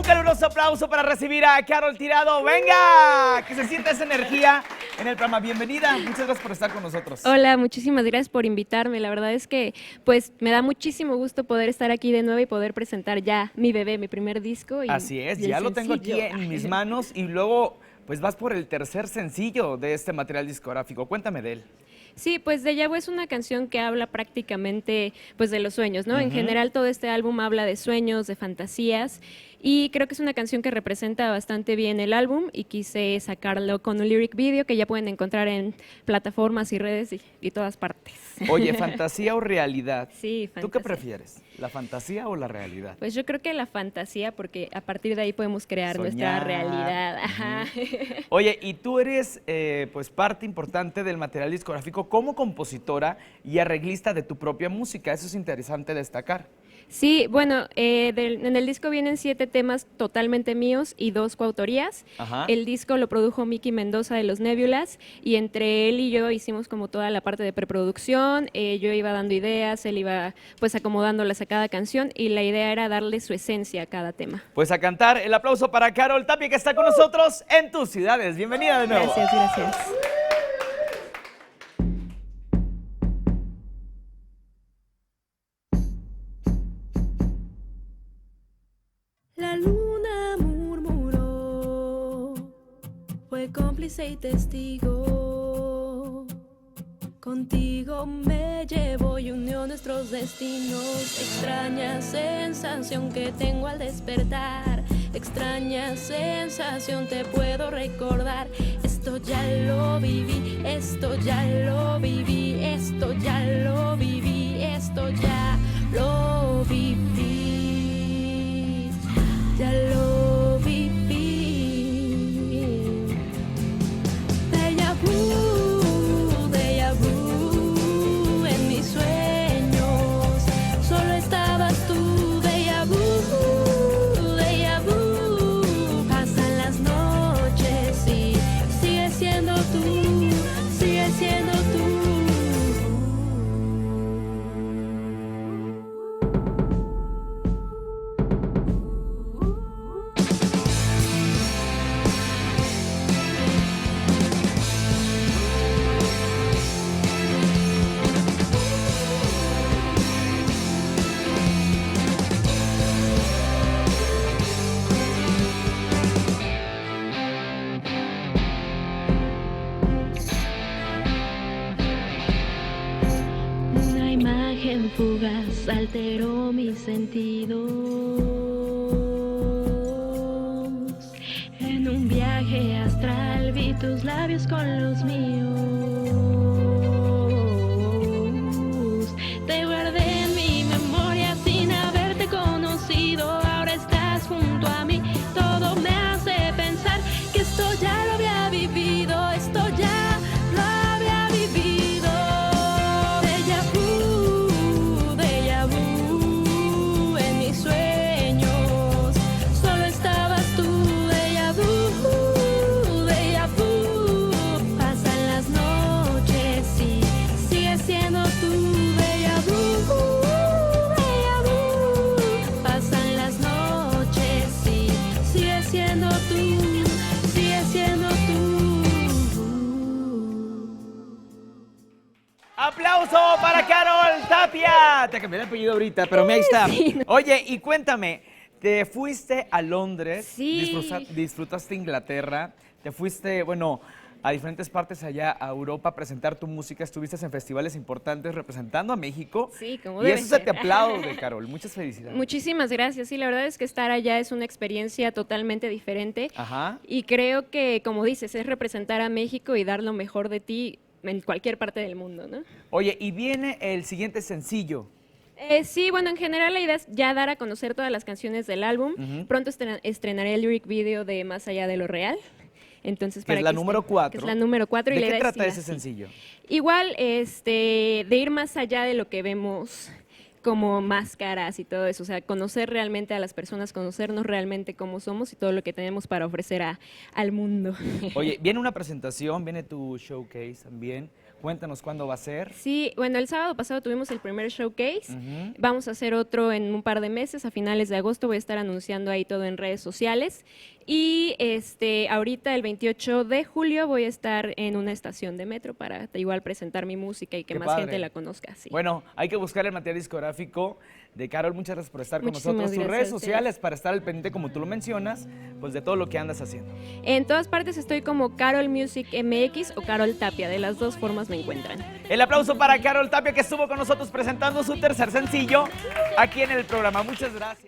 caluroso aplauso para recibir a Carol Tirado. ¡Venga! Que se sienta esa energía en el programa. Bienvenida. Muchas gracias por estar con nosotros. Hola, muchísimas gracias por invitarme. La verdad es que pues me da muchísimo gusto poder estar aquí de nuevo y poder presentar ya mi bebé, mi primer disco. Así es, ya lo tengo aquí en mis manos y luego pues vas por el tercer sencillo de este material discográfico. Cuéntame de él. Sí, pues Deja Vu es una canción que habla prácticamente pues de los sueños, ¿no? En general todo este álbum habla de sueños, de fantasías y creo que es una canción que representa bastante bien el álbum y quise sacarlo con un lyric video que ya pueden encontrar en plataformas y redes y todas partes. Oye, ¿fantasía o realidad? Sí, fantasía. ¿Tú qué prefieres? ¿La fantasía o la realidad? Pues yo creo que la fantasía, porque a partir de ahí podemos crear nuestra realidad. Ajá. Oye, y tú eres pues parte importante del material discográfico como compositora y arreglista de tu propia música. Eso es interesante destacar. Sí, bueno, en el disco vienen 7 temas totalmente míos y 2 coautorías. Ajá. El disco lo produjo Miki Mendoza de Los Nebulas y entre él y yo hicimos como toda la parte de preproducción. Yo iba dando ideas, él iba pues acomodándolas a cada canción y la idea era darle su esencia a cada tema. Pues a cantar, el aplauso para Carol Tapia que está con nosotros en tus ciudades. Bienvenida de nuevo. Gracias, gracias. La luna murmuró, fue cómplice y testigo. Contigo me llevo y unió nuestros destinos. Extraña sensación que tengo al despertar. Extraña sensación te puedo recordar. Esto ya lo viví, esto ya lo viví, esto ya lo viví, esto ya lo viví. Ya lo viví. Deja vu en mis sueños. Solo estabas tú. Deja vu. Pasan las noches y sigues siendo tú. Sigues siendo tú. Una imagen fugaz alteró mis sentidos. En un viaje astral vi tus labios con los míos. Te guardé en mi memoria sin haberte conocido. Ahora estás junto a mí. Todo me hace pensar que esto ya lo había vivido. Esto ya lo había vivido. Deja vu en mis sueños. Solo estabas tú. Deja vu. Pasan las noches y sigues siendo tú. Deja vu. Pasan las noches y sigues siendo tú. Sigues siendo tú. ¡Aplauso para Carol Tapia! Te cambié el apellido ahorita, pero ahí está. Sí, no. Oye, y cuéntame, te fuiste a Londres, Sí. disfrutaste Inglaterra, te fuiste, bueno, a diferentes partes allá a Europa a presentar tu música, estuviste en festivales importantes representando a México. Sí, como Y debe eso se te ser. aplaude, Carol. Muchas felicidades. Muchísimas gracias. Sí, la verdad es que estar allá es una experiencia totalmente diferente. Ajá. Y creo que, como dices, es representar a México y dar lo mejor de ti en cualquier parte del mundo, ¿no? Oye, y viene el siguiente sencillo. Sí, bueno, en general la idea es ya dar a conocer todas las canciones del álbum. Pronto estrenaré el lyric video de Más allá de lo real. Entonces, Que es la número 4. Que es la número 4. ¿De qué trata ese sencillo? Igual, de ir más allá de lo que vemos como máscaras y todo eso, o sea, conocer realmente a las personas, conocernos realmente cómo somos y todo lo que tenemos para ofrecer al mundo. Oye, viene una presentación, viene tu showcase también. Cuéntanos cuándo va a ser. Sí, bueno, el sábado pasado tuvimos el primer showcase. Ujú. Vamos a hacer otro en un par de meses, a finales de agosto. Voy a estar anunciando ahí todo en redes sociales. Y ahorita, el 28 de julio, voy a estar en una estación de metro para igual presentar mi música y que Qué más padre. gente la conozca. Sí. Bueno, hay que buscar el material discográfico de Carol. Muchas gracias por estar con Muchísimas nosotros. Tus gracias redes a ustedes. sociales para estar al pendiente, como tú lo mencionas, pues de todo lo que andas haciendo. En todas partes estoy como Carol Music MX o Carol Tapia. De las dos formas me encuentran. El aplauso para Carol Tapia, que estuvo con nosotros presentando su tercer sencillo aquí en el programa. Muchas gracias.